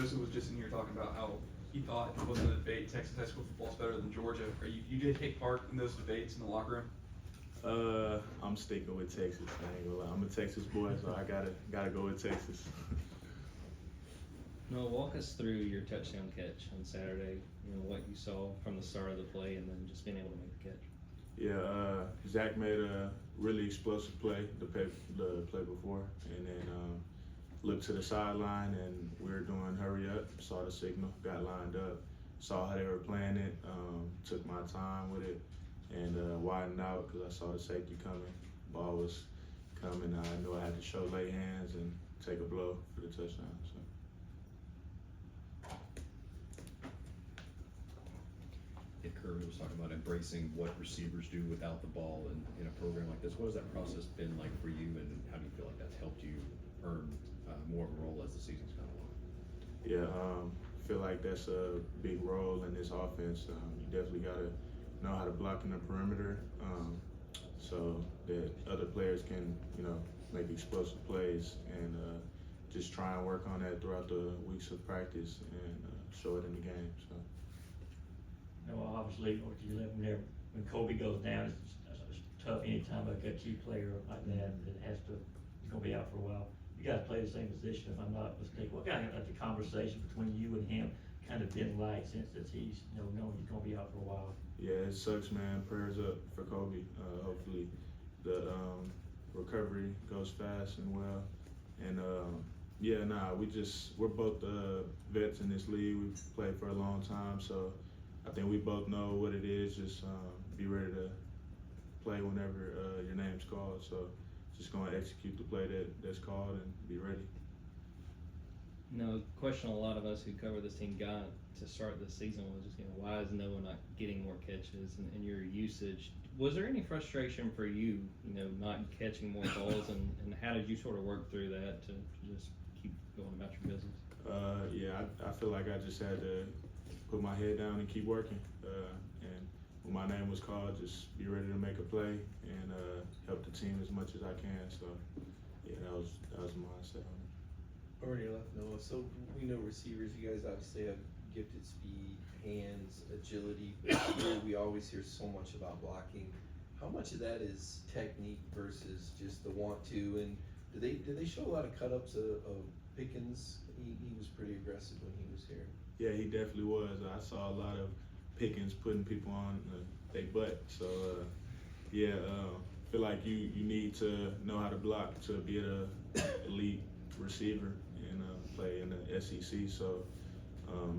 Joseph was just in here talking about how he thought it wasn't a debate. Texas high school football is better than Georgia. You did take part in those debates in the locker room? I'm sticking with Texas. I ain't gonna lie. I'm a Texas boy, so I gotta go with Texas. Noah, walk us through your touchdown catch on Saturday. You know what you saw from the start of the play, and then just being able to make the catch. Yeah, Zach made a really explosive play the play before, and then looked to the sideline, and we were doing hurry up. Saw the signal, got lined up, saw how they were playing it. Took my time with it, and widened out because I saw the safety coming. Ball was coming. I knew I had to show lay hands and take a blow for the touchdown. So. Kirby was talking about embracing what receivers do without the ball in a program like this. What has that process been like for you, and how do you feel like that's helped you earn more of a role as the season's gone along? Yeah, feel like that's a big role in this offense. You definitely got to know how to block in the perimeter so that other players can, make explosive plays, and just try and work on that throughout the weeks of practice and show it in the game. So. Well, obviously, what you live there, when Kobe goes down, it's tough anytime like a key player like that he's going to be out for a while. You guys play the same position, if I'm not mistaken. What kind of like the conversation between you and him kind of been like since he's knowing he's going to be out for a while? Yeah, it sucks, man. Prayers up for Kobe. Hopefully the recovery goes fast and well. And we're both vets in this league. We've played for a long time, so I think we both know what it is. Just be ready to play whenever your name's called. So just going to execute the play that's called and be ready. Question a lot of us who cover this team got to start this season was just, why is Noah not getting more catches and your usage? Was there any frustration for you, not catching more balls, and how did you sort of work through that to just keep going about your business? I feel like I just had to put my head down and keep working. And when my name was called, just be ready to make a play and help the team as much as I can. So, yeah, that was the mindset on it. Already left Noah. So we know receivers. You guys obviously have gifted speed, hands, agility. But here we always hear so much about blocking. How much of that is technique versus just the want to? And did they show a lot of cut-ups of Pickens? He was pretty aggressive when he was here. Yeah, he definitely was. I saw a lot of Pickens putting people on their butt. So, feel like you need to know how to block to be an elite receiver and play in the SEC. So,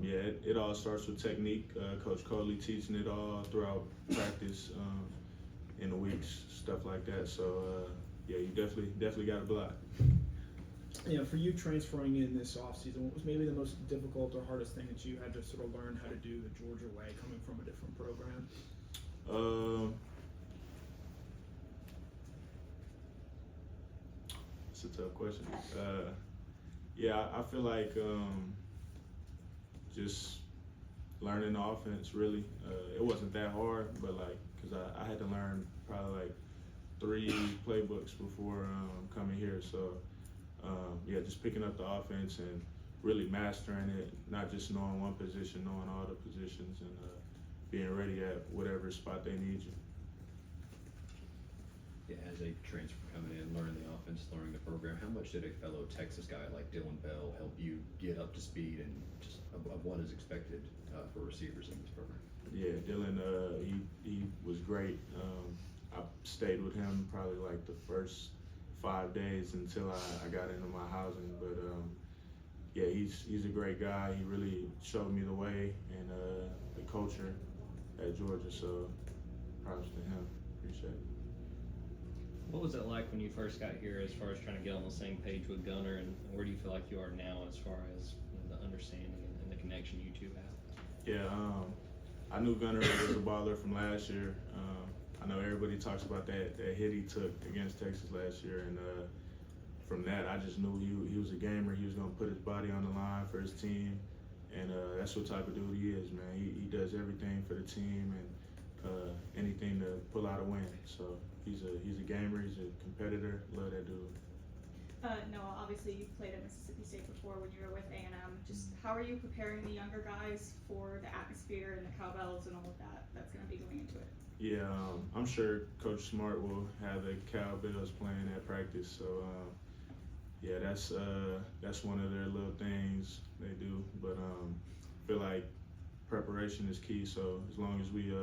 it all starts with technique. Coach Coley teaching it all throughout practice in the weeks, stuff like that. So, you definitely got to block. For you transferring in this offseason, what was maybe the most difficult or hardest thing that you had to sort of learn how to do the Georgia way coming from a different program? It's a tough question. I feel like just learning the offense, really. It wasn't that hard, but because I had to learn probably 3 playbooks before coming here. So, just picking up the offense and really mastering it, not just knowing one position, knowing all the positions, and being ready at whatever spot they need you. Yeah, as a transfer coming in, learning the offense, learning the program, how much did a fellow Texas guy like Dylan Bell help you get up to speed and just of what is expected for receivers in this program? Yeah, Dylan, he was great. I stayed with him probably the first 5 days until I got into my housing. But he's a great guy. He really showed me the way and the culture at Georgia. So props to him. Appreciate it. What was it like when you first got here as far as trying to get on the same page with Gunner, and where do you feel like you are now as far as the understanding and the connection you two have? Yeah, I knew Gunner was a baller from last year. I know everybody talks about that hit he took against Texas last year, and from that I just knew he was a gamer. He was going to put his body on the line for his team, and that's what type of dude he is, man. He does everything for the team and anything to pull out a win. So he's a gamer. He's a competitor. Love that dude. Noah, obviously you played at Mississippi State before when you were with A&M. Just how are you preparing the younger guys for the atmosphere and the cowbells and all of that that's going to be going into it? Yeah, I'm sure Coach Smart will have the cowbells playing at practice. So yeah, that's one of their little things they do. But I feel like preparation is key. So as long as we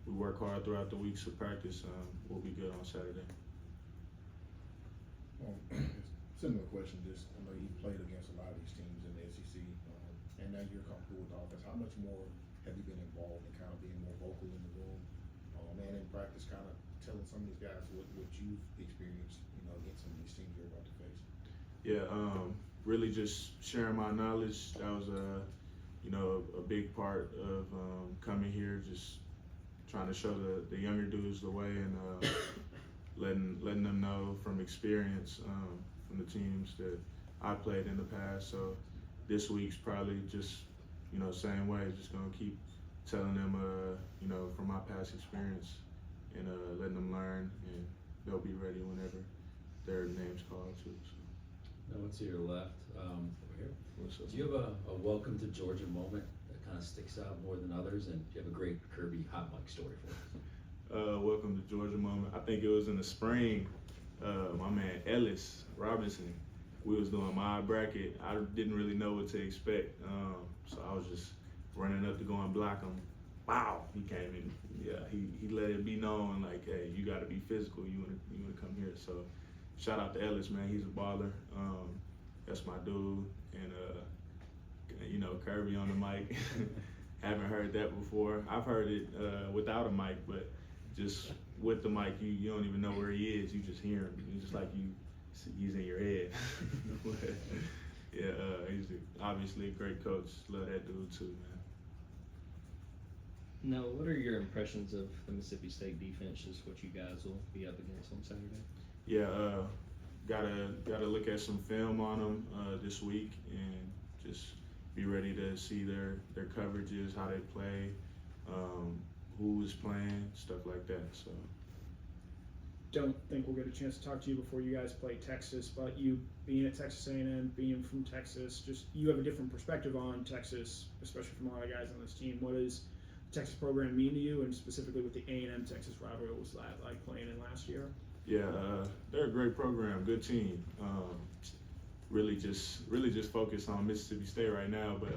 work hard throughout the weeks of practice, we'll be good on Saturday. Similar question, just, I know you played against a lot of these teams in the SEC, and now you're comfortable with the offense. How much more have you been involved in kind of being more vocal in the room, and in practice, kind of telling some of these guys what you've experienced, against some of these teams you're about to face? Yeah, really just sharing my knowledge. That was a big part of coming here, just trying to show the younger dudes the way and letting them know from experience from the teams that I played in the past. So this week's probably just same way, just gonna keep telling them from my past experience and letting them learn, and they'll be ready whenever their name's called too. So. No, to your left, over here. What's up? Do you have a welcome to Georgia moment that kind of sticks out more than others, and do you have a great Kirby hot mic story for us? Welcome to Georgia moment. I think it was in the spring. My man Ellis Robinson, we was doing my bracket. I didn't really know what to expect, so I was just running up to go and block him. Wow, he came in. Yeah, he let it be known like, hey, you got to be physical. You wanna come here. So shout out to Ellis, man. He's a baller. That's my dude, and Kirby on the mic. Haven't heard that before. I've heard it without a mic, but just with the mic, you don't even know where he is. You just hear him. It's just like he's in your head. Yeah, he's obviously a great coach. Love that dude too, man. Now, what are your impressions of the Mississippi State defense? Just what you guys will be up against on Saturday? Yeah, gotta look at some film on them this week and just be ready to see their coverages, how they play, who is playing, stuff like that. So. Don't think we'll get a chance to talk to you before you guys play Texas, but you being at Texas A&M, being from Texas, just you have a different perspective on Texas, especially from a lot of guys on this team. What does the Texas program mean to you, and specifically with the A&M Texas rivalry, what was that like playing in last year? Yeah, they're a great program, good team. Really just focused on Mississippi State right now, but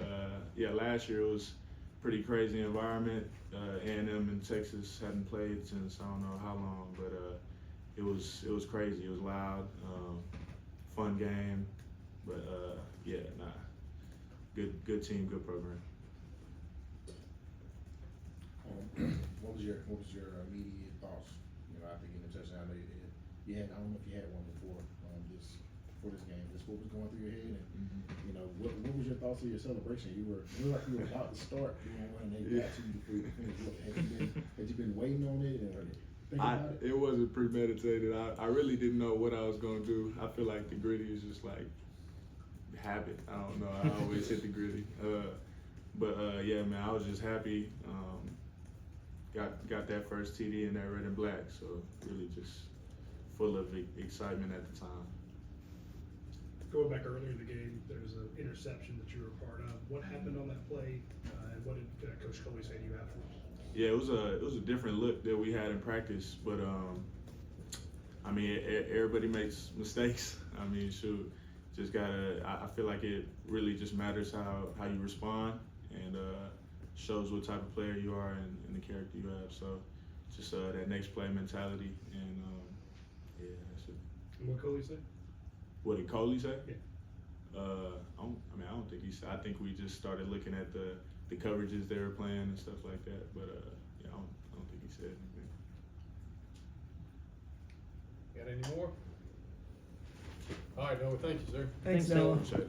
yeah, last year it was pretty crazy environment. A&M and Texas hadn't played since I don't know how long, but it was crazy. It was loud, fun game, but yeah, good team, good program. What was your immediate thoughts, after getting a touchdown? I don't know if you had one before this game. Just what was going through your head, and what was your thoughts of your celebration? You were like you were about to start, and they got you before you finished. Had you been waiting on it, or thinking about it? It wasn't premeditated. I really didn't know what I was gonna do. I feel like the gritty is just like habit. I don't know. I always hit the gritty. But yeah, man, I was just happy. Got that first TD in that red and black, so really just full of excitement at the time. Going back earlier in the game, there was an interception that you were a part of. What happened on that play, and what did Coach Coley say to you afterwards? Yeah, it was a different look that we had in practice, but I mean, everybody makes mistakes. I mean, shoot, just gotta. I feel like it really just matters how you respond, and shows what type of player you are and the character you have. So just that next play mentality, and yeah, that's it. And what Coley said? What did Coley say? Yeah. I don't think he said. I think we just started looking at the coverages they were playing and stuff like that. But yeah, I don't think he said anything. Got any more? All right, Noah, thank you, sir. Thanks, Noah. Appreciate it.